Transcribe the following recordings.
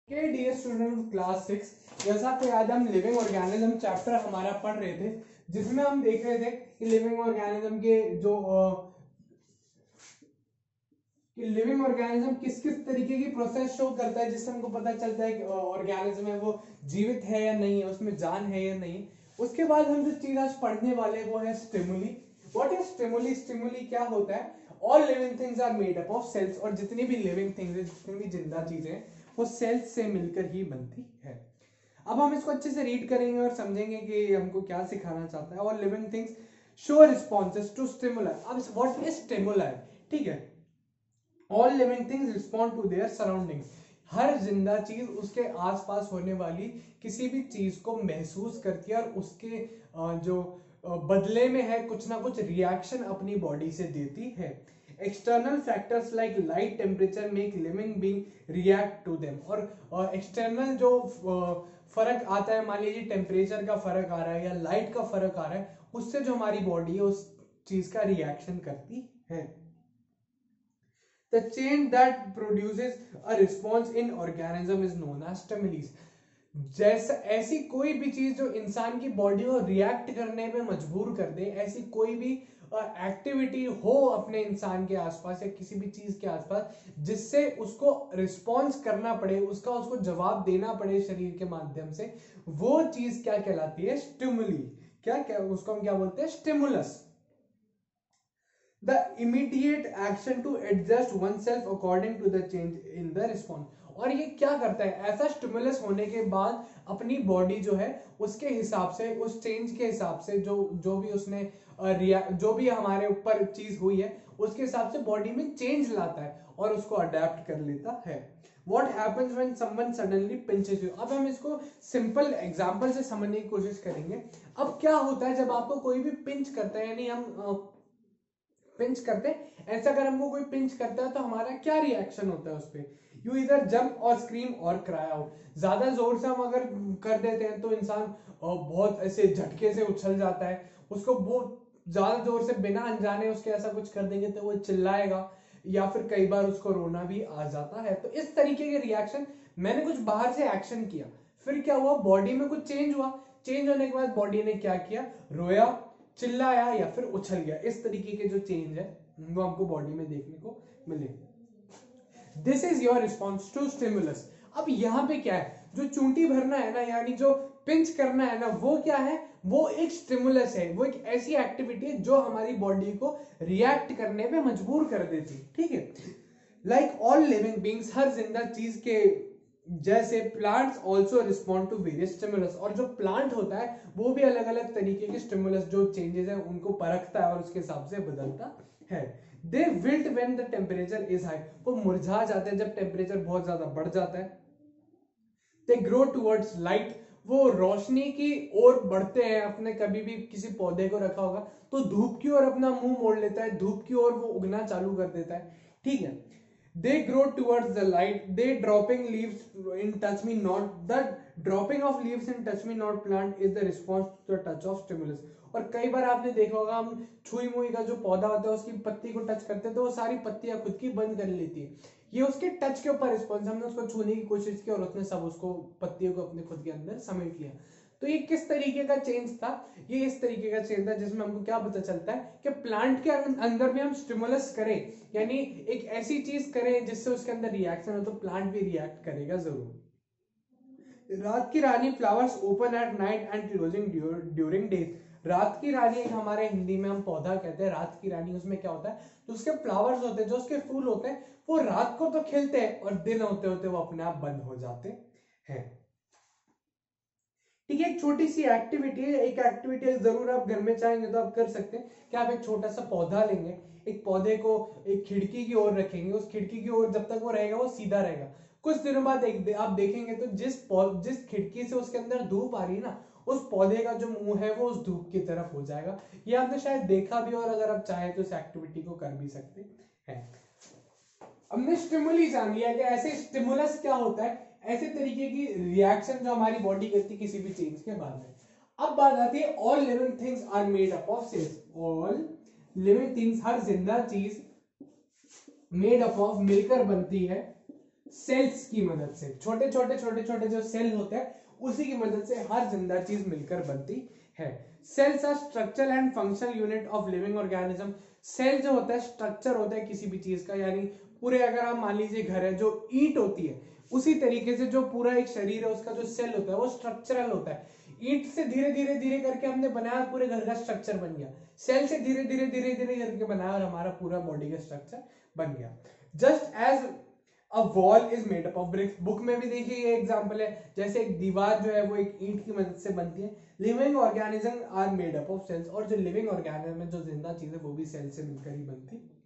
के dear student class 6, जैसा आपको याद है हम लिविंग ऑर्गेनिज्म चैप्टर हमारा पढ़ रहे थे, जिसमें हम देख रहे थे कि लिविंग ऑर्गेनिज्म के जो लिविंग ऑर्गेनिज्म किस किस तरीके की प्रोसेस शो करता है, जिससे हमको पता चलता है कि ऑर्गेनिज्म है वो जीवित है या नहीं है, उसमें जान है या नहीं। उसके बाद हम जो चीज आज पढ़ने वाले वो है stimuli. What is stimuli? Stimuli क्या होता है? All living things are made up of cells, और जितनी भी लिविंग थिंग्स है, जितनी भी जिंदा चीजें हैं, वो सेल्स से मिलकर ही बनती है। अब हम इसको अच्छे से रीड करेंगे और समझेंगे कि हमको क्या सिखाना चाहता है। All living things show responses to stimuli. अब व्हाट इज स्टिमुलाई? ठीक है, all living things respond to their surroundings. हर जिंदा चीज उसके आसपास होने वाली किसी भी चीज को महसूस करती है और उसके जो बदले में है कुछ ना कुछ रिएक्शन अपनी बॉडी से देती है। External factors like light, temperature make living being react to them. और एक्सटर्नल जो फर्क आता है, मान लीजिए टेम्परेचर का फर्क आ रहा है या लाइट का फर्क आ रहा है, उससे जो हमारी बॉडी है उस चीज का रिएक्शन करती है। The chain that produces a response in organism is known as stimulus. जैसा ऐसी कोई भी चीज जो इंसान की बॉडी को रिएक्ट करने पे मजबूर कर दे, ऐसी कोई भी एक्टिविटी हो अपने इंसान के आसपास या किसी भी चीज के आसपास जिससे उसको रिस्पॉन्स करना पड़े, उसको जवाब देना पड़े शरीर के माध्यम से, वो चीज क्या कहलाती है? स्टिमुली। क्या क्या उसको हम क्या बोलते हैं? Stimulus. The immediate action to adjust oneself according to the change in the response. और ये क्या करता है? ऐसा स्टिमुलस होने के बाद अपनी बॉडी जो है उसके हिसाब से, उस चेंज के हिसाब से, जो भी उसने जो भी हमारे ऊपर चीज हुई है उसके हिसाब से बॉडी में चेंज लाता है और उसको अडेप्ट कर लेता है। What happens when someone suddenly pinches you? अब हम इसको सिंपल एग्जांपल से समझने की कोशिश करेंगे। अब क्या होता है जब आपको कोई भी पिंच करता है, यानी हम पिंच करते हैं, ऐसा अगर हमको कोई पिंच करता है तो हमारा क्या रिएक्शन होता है उस पर? यू इधर जंप और स्क्रीम और क्राई आउट। ज्यादा जोर से हम अगर कर देते हैं तो इंसान बहुत ऐसे झटके से उछल जाता है, उसको बहुत ज्यादा जोर से बिना अनजाने उसके ऐसा कुछ कर देंगे तो वो चिल्लाएगा, या फिर कई बार उसको रोना भी आ जाता है। तो इस तरीके के रिएक्शन, मैंने कुछ बाहर से एक्शन किया, फिर क्या हुआ? बॉडी में कुछ चेंज हुआ, चेंज होने के बाद बॉडी ने क्या किया? रोया, चिल्लाया या फिर उछल गया। इस तरीके के जो चेंज है वो हमको बॉडी में देखने को मिले। This is your response to stimulus. अब यहाँ पे क्या है? जो चूंटी भरना है ना, यानी जो पिंच करना है ना, वो क्या है? वो एक स्टिमुलस है, वो एक ऐसी एक्टिविटी है जो हमारी बॉडी को रिएक्ट करने पे मजबूर कर देती। ठीक है, लाइक ऑल लिविंग बींग्स, हर जिंदा चीज के जैसे plants also respond to various stimulus. और जो प्लांट होता है वो भी अलग अलग तरीके के स्टिमुलस, जो चेंजेस है उनको परखता है और उसके हिसाब से बदलता है। They wilt when the temperature is high, वो मुरझा जाते हैं जब टेम्परेचर बहुत ज्यादा बढ़ जाता है। दे ग्रो टुवर्ड्स लाइट, वो रोशनी की ओर बढ़ते हैं। अपने कभी भी किसी पौधे को रखा होगा तो धूप की ओर अपना मुंह मोड़ लेता है, धूप की ओर वो उगना चालू कर देता है। ठीक है, they grow towards the light, they dropping leaves in touch me not, the dropping of leaves in touch me not plant is the response to the touch of stimulus। और कई बार आपने देखा होगा, हम छुई मुई का जो पौधा होता है उसकी पत्ती को टच करते हैं तो वो सारी पत्तियां खुद की बंद कर लेती है। ये उसके टच के ऊपर रिस्पॉन्स, हमने उसको छूने की कोशिश की और उसने सब उसको पत्तियों को अपने खुद के अंदर समेट लिया। तो ये किस तरीके का चेंज था? ये इस तरीके का चेंज था जिसमें हमको क्या पता चलता है कि प्लांट के अंदर भी हम स्टिमुलस करें, यानी एक ऐसी चीज करें जिससे उसके अंदर रिएक्शन हो, तो प्लांट भी रिएक्ट करेगा जरूर। रात की रानी flowers open at night and closing during day. रात की रानी हमारे हिंदी में हम पौधा कहते हैं रात की रानी। उसमें क्या होता है? जो उसके फ्लावर्स होते हैं, जो उसके फूल होते हैं, वो रात को तो खिलते हैं और दिन होते होते वो अपने आप बंद हो जाते हैं। ठीक है, एक छोटी सी एक्टिविटी है, एक एक्टिविटी जरूर आप घर में चाहेंगे तो आप कर सकते हैं कि आप एक छोटा सा पौधा लेंगे, एक पौधे को एक खिड़की की ओर रखेंगे, उस खिड़की की ओर जब तक वो रहेगा वो सीधा रहेगा। कुछ दिनों बाद आप देखेंगे तो जिस खिड़की से उसके अंदर धूप आ रही है ना, उस पौधे का जो मुंह है वो उस धूप की तरफ हो जाएगा। ये आपने शायद देखा भी, और अगर आप चाहें तो इस एक्टिविटी को कर भी सकते हैं। हमने स्टिमुली जान लिया कि ऐसे स्टिमुलस क्या होता है, ऐसे तरीके की रिएक्शन जो हमारी बॉडी करती है किसी भी चीज के बारे में। अब बात आती है all living things are made up of cells. All living things, हर जिंदा चीज मेड अप ऑफ, मिलकर बनती है सेल्स की मदद से, छोटे छोटे जो सेल होते हैं उसी की मदद से हर जिंदा चीज मिलकर बनती है। Cells are structure and functional unit of living organism. Cell जो होता है स्ट्रक्चर होता है किसी भी चीज का, यानी पूरे अगर आप मान लीजिए घर है, जो ईंट होती है उसी तरीके से जो पूरा एक शरीर है उसका जो सेल होता है वो स्ट्रक्चरल होता है। ईंट से धीरे धीरे करके हमने बनाया, पूरे घर का स्ट्रक्चर बन गया। सेल से धीरे धीरे करके बनाया और हमारा पूरा बॉडी का स्ट्रक्चर बन गया। Just as a wall is made up of bricks, book में भी देखिए ये एग्जांपल है, जैसे एक दीवार जो है वो एक ईंट की मदद से बनती है। Living organism are made up of cells, और जो लिविंग ऑर्गेनिज्म है, जो जिंदा चीज है, वो भी सेल से मिलकर ही बनती है।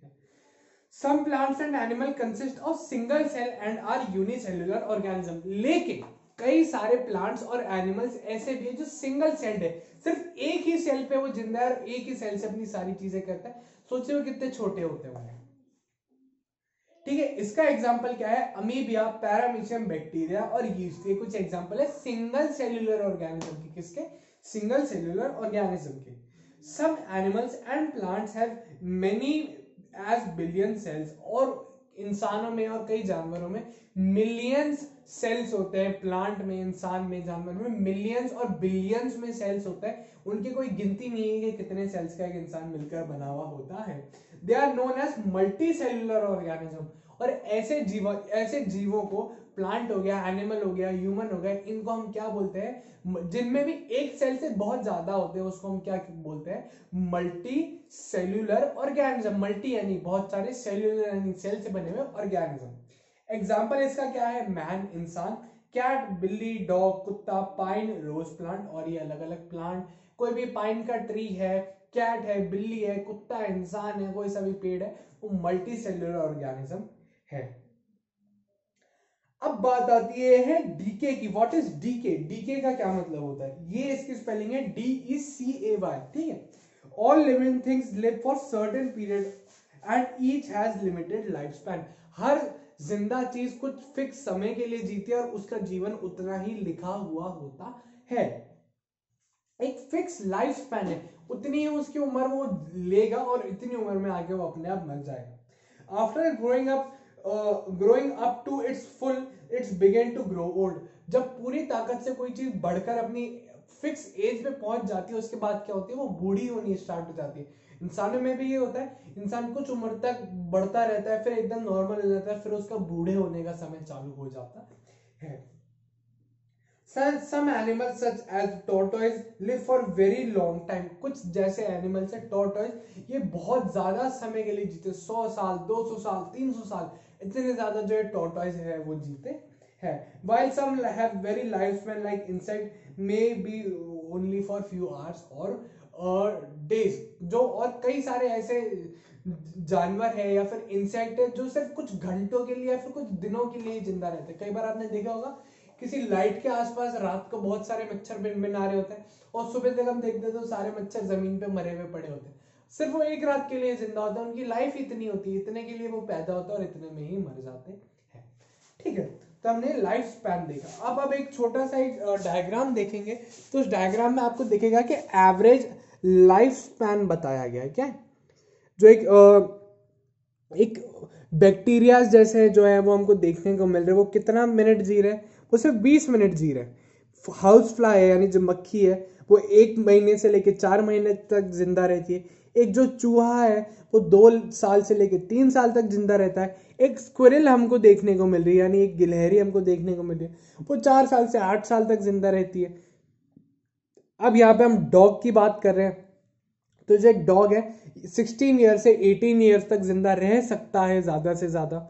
Some plants and animal consist of single cell and are unicellular organism, लेकिन कई सारे प्लांट्स और एनिमल्स ऐसे भी है जो सिंगल सेल्ड है, सिर्फ एक ही सेल पे वो जिंदा है और एक ही सेल से अपनी सारी चीजें करता है। सोचिए वो कितने छोटे होते होंगे। ठीक है, इसका एग्जांपल क्या है? अमीबिया, पैरामीशियम बैक्टीरिया और यीस्ट, ये कुछ एग्जांपल है सिंगल सेल्यूलर ऑर्गेनिज्म के। किसके? सिंगल सेल्यूलर ऑर्गेनिज्म के। Some animals and plants have many as billion cells, और इंसानों में और कई जानवरों में मिलियंस सेल्स होते हैं। प्लांट में, इंसान में, जानवर में मिलियंस और बिलियंस में सेल्स होता है। उनकी कोई गिनती नहीं है कि कितने सेल्स का एक इंसान मिलकर बना हुआ होता है। They are known as multi cellular organism, और ऐसे जीवों को, प्लांट हो गया, एनिमल हो गया, ह्यूमन हो गया, इनको हम क्या बोलते हैं? जिनमें भी एक सेल से बहुत ज्यादा होते हैं उसको हम क्या बोलते हैं? Multi cellular organism. मल्टी यानी बहुत सारे, सेल्यूलर यानी सेल से बने हुए ऑर्गेनिज्म। एग्जाम्पल इसका क्या है? मैन, इंसान, कैट, बिल्ली, डॉग, कुत्ता, पाइन, रोज प्लांट, और ये अलग अलग प्लांट, कोई भी पाइन का ट्री है, कैट है, बिल्ली है, कुत्ता है, इंसान है, कोई सा भी पेड़ है, वो मल्टी सेल्यूलर ऑर्गेनिज्म है। अब बात आती है डीके की। What is DK? डीके का क्या मतलब होता है? ये इसकी स्पेलिंग है DECAY। ठीक है, all living things live for certain period and each has limited life span. हर जिंदा चीज कुछ फिक्स समय के लिए जीती है और उसका जीवन उतना ही लिखा हुआ होता है। एक फिक्स लाइफ स्पैन है, उतनी ही उसकी उम्र वो लेगा और इतनी उम्र में आके वो अपने आप मर जाएगा। After growing up to its full, its begin to grow old. जब पूरी ताकत से कोई चीज बढ़कर अपनी फिक्स एज पे पहुंच जाती है, उसके बाद क्या होती है? वो बूढ़ी होनी स्टार्ट हो जाती है। इंसानों में भी ये होता है, इंसान कुछ उम्र तक बढ़ता रहता है, फिर एकदम नॉर्मल हो जाता है, फिर उसका बूढ़े होने का समय चालू हो जाता है। Some animals such as tortoise live for very long time। कुछ जैसे एनिमल्स है tortoise, ये बहुत ज्यादा समय के लिए जीते, 100 साल, 200 साल, 300 साल, इतने ज्यादा जो है tortoise है वो जीते हैं। While some have very lifespan like insect may be only for few hours or days। जो और कई सारे ऐसे जानवर है या फिर इंसेक्ट है जो सिर्फ कुछ घंटों के लिए या फिर कुछ दिनों के लिए जिंदा रहते हैं। कई बार आपने देखा होगा किसी लाइट के आसपास रात को बहुत सारे मच्छर बिन आ रहे होते हैं और सुबह तक हम देखते हैं तो सारे मच्छर जमीन पे मरे हुए पड़े होते हैं। सिर्फ वो एक रात के लिए जिंदा होता है, उनकी लाइफ इतनी होती है, इतने के लिए वो पैदा होता है और इतने में ही मर जाते हैं। ठीक है, तो हमने लाइफ स्पैन देखा। अब एक छोटा सा एक डायग्राम देखेंगे, तो उस डायग्राम में आपको दिखेगा कि एवरेज लाइफ स्पैन बताया गया है। क्या है? जो एक बैक्टीरिया जैसे जो है वो हमको देखने को मिल रहे, वो कितना मिनट जी रहे? वो सिर्फ 20 मिनट जी रहे। हाउस फ्लाई है यानी जो मक्खी है वो 1 महीने से लेकर 4 महीने तक जिंदा रहती है। एक जो चूहा है वो 2 साल से लेकर 3 साल तक जिंदा रहता है। एक स्क्विरल हमको देखने को मिल रही है, यानी एक गिलहरी हमको देखने को मिल रही है, वो 4 साल से 8 साल तक जिंदा रहती है। अब यहाँ पे हम डॉग की बात कर रहे हैं, तो जो एक डॉग है 16 ईयर से 18 ईयर्स तक जिंदा रह सकता है ज्यादा से ज्यादा।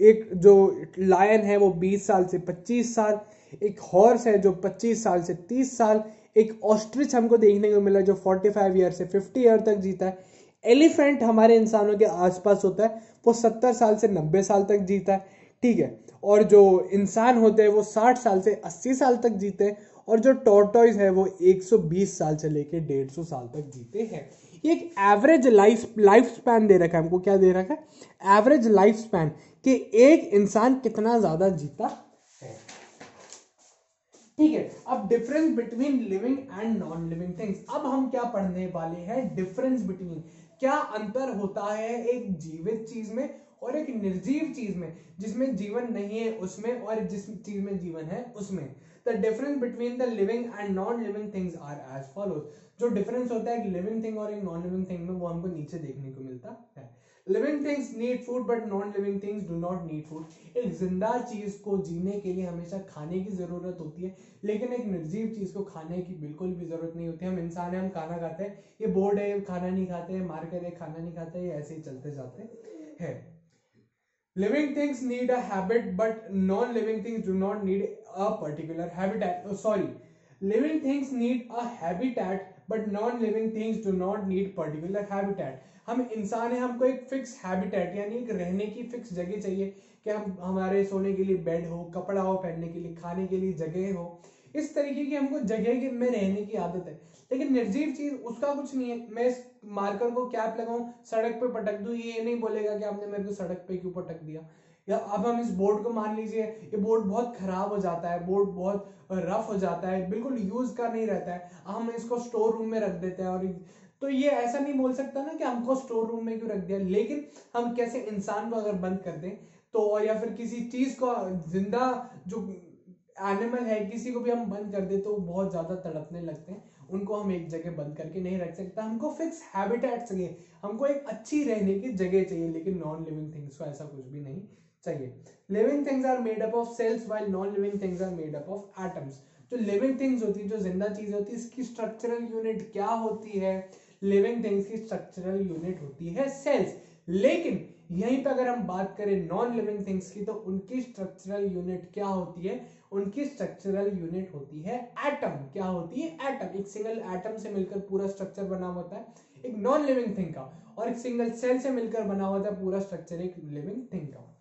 एक जो लायन है वो 20 साल से 25 साल, एक हॉर्स है जो 25 साल से 30 साल, एक ऑस्ट्रिच हमको देखने को मिला जो 45 ईयर से 50 ईयर तक जीता है। एलिफेंट हमारे इंसानों के आसपास होता है, वो 70 साल से 90 साल तक जीता है। ठीक है, और जो इंसान होते हैं वो 60 साल से 80 साल तक जीते हैं, और जो टॉर्टॉइज है वो 120 साल से लेकर 150 साल तक जीते हैं। ये एक एवरेज लाइफ स्पैन दे रखा है हमको। क्या दे रखा है? एवरेज लाइफ स्पैन, कि एक इंसान कितना ज्यादा जीता है। ठीक है, अब difference between living and non living things. अब हम क्या पढ़ने वाले हैं? डिफरेंस बिटवीन, क्या अंतर होता है एक जीवित चीज में और एक निर्जीव चीज में जिसमें जीवन नहीं है उसमें, और जिस चीज में जीवन है उसमें। The difference between the living and non living things are as follows. जो डिफरेंस होता है एक लिविंग थिंग और एक नॉन लिविंग थिंग में, वो हमको नीचे देखने को मिलता है। Living things need food but non living things do not need food. एक जिंदा चीज को जीने के लिए हमेशा खाने की जरूरत होती है, लेकिन एक निर्जीव चीज को खाने की बिल्कुल भी जरूरत नहीं होती। हम इंसान हैं, हम खाना खाते हैं, ये बोर्ड है खाना नहीं खाते, मार्कर है खाना नहीं खाते, ये ऐसे ही चलते जाते हैं। Living things need a habit but non living things do not need a particular habitat. Sorry, living things need a habitat but non living things do not need particular habitat. हम इंसान हैं, हमको एक फिक्स हैबिटेट यानी एक रहने की fix जगह चाहिए कि हम हमारे सोने के लिए बेड हो, कपड़ा हो पहनने के लिए, खाने के लिए जगह हो, इस तरीके की हमको जगह में रहने की आदत है। लेकिन निर्जीव चीज उसका कुछ नहीं है। मैं इस मार्कर को कैप लगाऊं, सड़क पे पटक दूं, ये नहीं बोलेगा कि आपने मेरे को सड़क पे क्यों पटक दिया। या अब हम इस बोर्ड को मान लीजिए, ये बोर्ड बहुत खराब हो जाता है, बोर्ड बहुत रफ हो जाता है, बिल्कुल यूज का नहीं रहता है, हम इसको स्टोर रूम में रख देते हैं। और तो ये ऐसा नहीं बोल सकता ना कि हमको स्टोर रूम में क्यों रख दिया। लेकिन हम कैसे इंसान को अगर बंद कर दें तो, या फिर किसी चीज को जिंदा जो एनिमल है किसी को भी हम बंद कर दे तो बहुत ज्यादा तड़पने लगते हैं, उनको हम एक जगह बंद करके नहीं रख सकता। हमको फिक्स हैबिटेट चाहिए, हमको एक अच्छी रहने की जगह चाहिए, लेकिन नॉन लिविंग थिंग्स को ऐसा कुछ भी नहीं चाहिए। Living things are made up of cells while non living things are made up of atoms. जो लिविंग थिंग्स होती है, जो जिंदा चीज होती है, इसकी स्ट्रक्चरल यूनिट क्या होती है? लिविंग थिंग्स की स्ट्रक्चरल यूनिट होती है सेल्स। लेकिन यहीं पे अगर हम बात करें नॉन लिविंग थिंग्स की, तो उनकी स्ट्रक्चरल यूनिट क्या होती है? उनकी स्ट्रक्चरल यूनिट होती है एटम। क्या होती है? एटम। एक सिंगल एटम से मिलकर पूरा स्ट्रक्चर बना होता है एक नॉन लिविंग थिंग का, और एक सिंगल सेल से मिलकर बना होता है पूरा स्ट्रक्चर एक लिविंग थिंग का।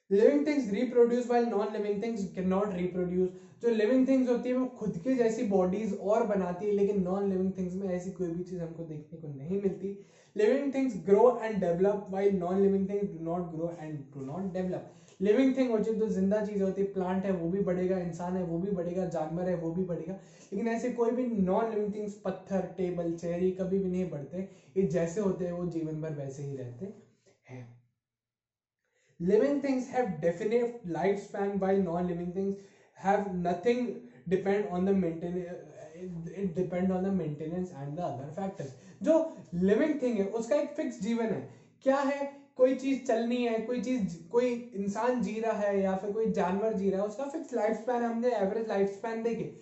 Living things reproduce while non living things can not reproduce. जो लिविंग थिंग्स होती है वो खुद के जैसी बॉडीज और बनाती है, लेकिन नॉन लिविंग थिंग्स में ऐसी कोई भी चीज हमको देखने को नहीं मिलती। Living things grow and develop while non living things do not grow and do not develop. Living thing होती है जो जिंदा चीज होती है, प्लांट है वो भी बढ़ेगा, इंसान है वो भी बढ़ेगा, जानवर है वो भी बढ़ेगा, लेकिन ऐसे कोई भी नॉन लिविंग थिंग्स, पत्थर, टेबल, चेयर, कभी भी नहीं बढ़ते। ये जैसे होते हैं वो जीवन भर वैसे ही रहते हैं। Living things have definite lifespan while non-living things have nothing depend on the maintenance and the other factors. जो living thing है उसका एक फिक्स जीवन है। क्या है? कोई चीज चलनी है, कोई इंसान जी रहा है या फिर कोई जानवर जी रहा है, उसका फिक्स लाइफ स्पैन, हमने एवरेज लाइफ स्पैन देखे।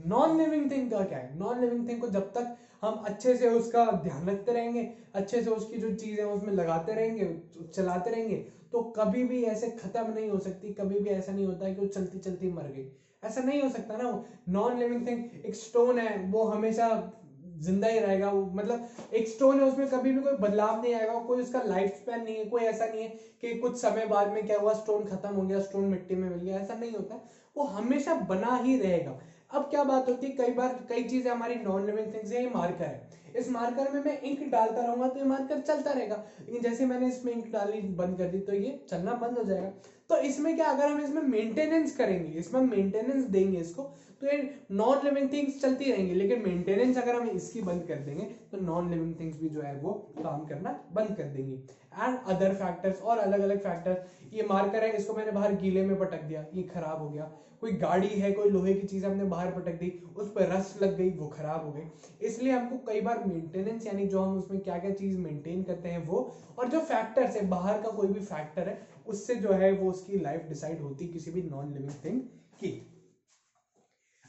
नॉन लिविंग थिंग का क्या है? नॉन लिविंग थिंग को जब तक हम अच्छे से उसका ध्यान रखते रहेंगे, अच्छे से उसकी जो चीजें उसमें लगाते रहेंगे, चलाते रहेंगे, तो कभी भी ऐसे खत्म नहीं हो सकती। कभी भी ऐसा नहीं होता है कि वो चलती चलती मर गई, ऐसा नहीं हो सकता ना। नॉन लिविंग थिंग एक स्टोन है, वो हमेशा जिंदा ही रहेगा। वो मतलब एक स्टोन है, उसमें कभी भी कोई बदलाव नहीं आएगा, कोई उसका लाइफ स्पैन नहीं है। कोई ऐसा नहीं है कि कुछ समय बाद में क्या हुआ, स्टोन खत्म हो गया, स्टोन मिट्टी में मिल गया, ऐसा नहीं होता। वो हमेशा बना ही रहेगा। अब क्या बात होती है, कई बार कई चीजें हमारी नॉन लिविंग थिंग्स है। ये मार्कर है, इस मार्कर में मैं इंक डालता रहूंगा तो ये मार्कर चलता रहेगा, लेकिन जैसे मैंने इसमें इंक डालनी बंद कर दी तो ये चलना बंद हो जाएगा। तो इसमें क्या, अगर हम इसमें मेंटेनेंस करेंगे, इसमें मेंटेनेंस देंगे इसको, तो ये नॉन लिविंग थिंग्स चलती रहेंगी। लेकिन मेंटेनेंस अगर हम इसकी बंद कर देंगे तो नॉन लिविंग थिंग्स भी जो है वो काम करना बंद कर देंगी। एंड अदर फैक्टर्स, और अलग अलग फैक्टर्स। ये मार्कर है, इसको मैंने बाहर गीले में पटक दिया, ये खराब हो गया। कोई गाड़ी है, कोई लोहे की चीज हमने बाहर पटक दी, उस पर रस्ट लग गई, वो खराब हो गई। इसलिए हमको कई बार मेंटेनेंस, यानी जो हम उसमें क्या क्या चीज मेंटेन करते हैं वो, और जो फैक्टर्स है, बाहर का कोई भी फैक्टर है, उससे जो है वो उसकी लाइफ डिसाइड होती है किसी भी नॉन लिविंग थिंग की।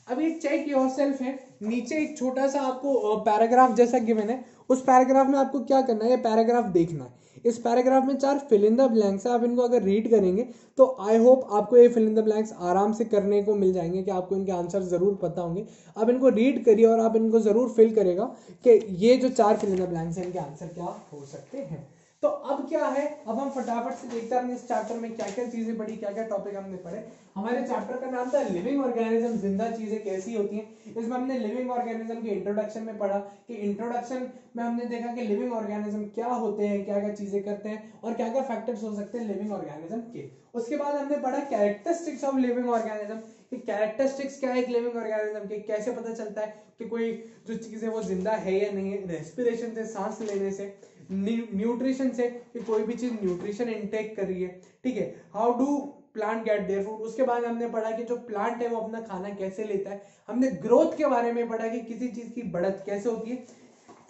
अब ये चेक योरसेल्फ है, नीचे एक छोटा सा आपको पैराग्राफ जैसा गिवन है, उस पैराग्राफ में आपको क्या करना है, ये पैराग्राफ देखना है। इस पैराग्राफ में 4 फिल इन द ब्लैंक्स है, आप इनको अगर रीड करेंगे तो आई होप आपको ये फिल इन द ब्लैंक्स आराम से करने को मिल जाएंगे, कि आपको इनके आंसर जरूर पता होंगे। आप इनको रीड करिए और आप इनको जरूर फिल करेगा कि ये जो 4 फिल इन द ब्लैंक्स है इनके आंसर क्या हो सकते हैं। तो अब क्या है, अब हम फटाफट से देखते हैं हमने इस चैप्टर में क्या क्या चीजें पढ़ी, क्या क्या टॉपिक हमने पढ़े। हमारे चैप्टर का नाम था लिविंग ऑर्गेनिज्म, जिंदा चीजें कैसी होती हैं। इसमें हमने लिविंग ऑर्गेनिज्म के इंट्रोडक्शन में पढ़ा कि इंट्रोडक्शन में हमने देखा कि लिविंग ऑर्गेनिज्म क्या होते हैं, क्या क्या चीजें करते हैं, और क्या क्या फैक्टर्स हो सकते हैं लिविंग ऑर्गेनिज्म के। उसके बाद हमने पढ़ा कैरेक्टरिस्टिक्स ऑफ लिविंग ऑर्गेनिज्म, कि कैरेक्टरिस्टिक्स क्या है एक लिविंग ऑर्गेनिज्म के, कैसे पता चलता है कि कोई जो चीज है वो जिंदा है या नहीं है। रेस्पिरेशन से, सांस लेने से, न्यूट्रिशन से कि कोई भी चीज न्यूट्रिशन इनटेक कर रही है, ठीक है। How do plant get their food, उसके बाद हमने पढ़ा कि जो प्लांट है वो अपना खाना कैसे लेता है। हमने ग्रोथ के बारे में पढ़ा कि किसी चीज की बढ़त कैसे होती है।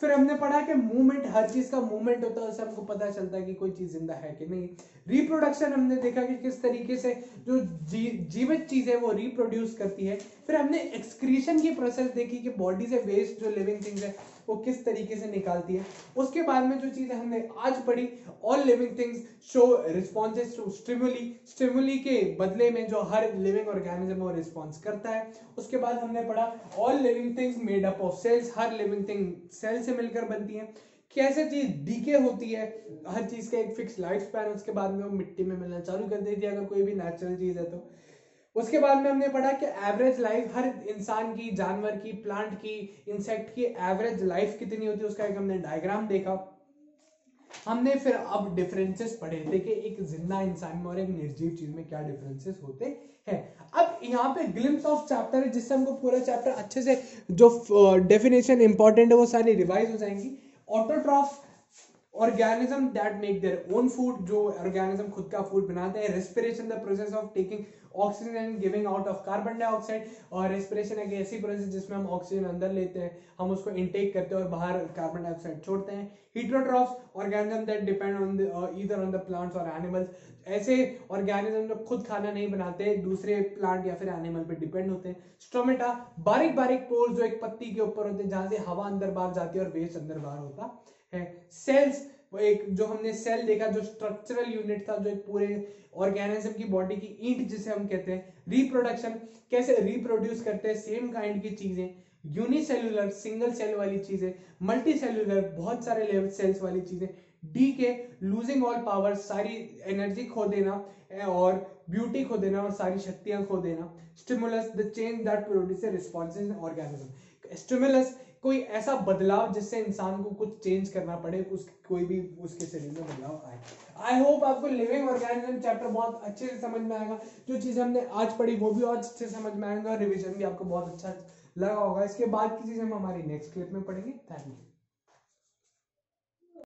फिर हमने पढ़ा कि मूवमेंट, हर चीज का मूवमेंट होता है, उससे हमको पता चलता है कि कोई चीज जिंदा है कि नहीं। रिप्रोडक्शन हमने देखा कि किस तरीके से जो जीवित चीज है वो रिप्रोड्यूस करती है। फिर हमने एक्सक्रीशन की प्रोसेस देखी कि बॉडी से वेस्ट जो लिविंग थिंग्स है वो किस तरीके से निकालती है। उसके बाद में जो चीजें हमने आज पढ़ी, all living things show responses to stimuli, stimuli के बदले में जो हर लिविंग ऑर्गेनिज्म वो रिस्पॉन्स करता है। उसके बाद हमने पढ़ा all living things made up of cells, हर लिविंग थिंग सेल से मिलकर बनती है। कैसे चीज डीके होती है, हर चीज का एक फिक्स लाइफ स्पैन, उसके बाद में वो मिट्टी में मिलना चालू कर देती है अगर कोई भी नेचुरल चीज है तो। उसके बाद में हमने पढ़ा कि एवरेज लाइफ हर इंसान की, जानवर की, प्लांट की, इंसेक्ट की एवरेज लाइफ कितनी होती है, उसका एक हमने डायग्राम देखा। हमने फिर अब डिफरेंसेस पढ़े, देखिए एक जिंदा इंसान में और एक निर्जीव चीज में क्या डिफरेंसेस होते हैं। अब यहाँ पे ग्लिम्स ऑफ चैप्टर है जिससे हमको पूरा चैप्टर अच्छे से जो डेफिनेशन इंपॉर्टेंट है वो सारी रिवाइज हो जाएंगी। Autotroph organism that make their own food, जो ऑर्गेनिज्म खुद का फूड बनाते हैं। Respiration the process of taking oxygen and giving out of carbon dioxide, और रेस्पिरेशन एक ऐसी प्रोसेस जिसमें हम ऑक्सीजन अंदर लेते हैं, हम उसको इनटेक करते हैं और बाहर कार्बन डाइऑक्साइड छोड़ते हैं। Heterotrophs organism that depend on either on the plants और एनिमल्स, ऐसे ऑर्गेनिज्म जो खुद खाना नहीं बनाते, दूसरे प्लांट या फिर एनिमल पे डिपेंड होते हैं। स्टोमेटा बारीक बारीक पोर्स जो एक पत्ती के ऊपर होते हैं जहां से हवा अंदर बाहर जाती है और वेस्ट अंदर बाहर होता है। सेल्स, वो एक जो हमने सेल देखा जो स्ट्रक्चरल यूनिट था, जो एक पूरे ऑर्गेनिज्म की बॉडी की ईंट जिसे हम कहते हैं। रिप्रोडक्शन, कैसे रिप्रोड्यूस करते हैं सेम काइंड की चीजें। यूनिसेल्युलर, सिंगल सेल वाली चीजें। मल्टी सेल्युलर, बहुत सारे लेवल सेल्स वाली चीजें। डी के लूजिंग ऑल पावर, सारी एनर्जी खो देना और ब्यूटी खो देना और सारी शक्तियां खो देना। Stimulus, the change that produce organism in organism. Stimulus, कोई ऐसा बदलाव जिससे इंसान को कुछ चेंज करना पड़े, कोई भी उसके शरीर में बदलाव आए। आई होप आपको लिविंग ऑर्गेनिज्म चैप्टर बहुत अच्छे से समझ में आएगा। जो चीजें हमने आज पढ़ी वो भी और अच्छे से समझ में आएंगे और रिवीजन भी आपको बहुत अच्छा लगा होगा। इसके बाद की चीजें हम हमारी नेक्स्ट क्लिप में पढ़ेंगे। Thank you.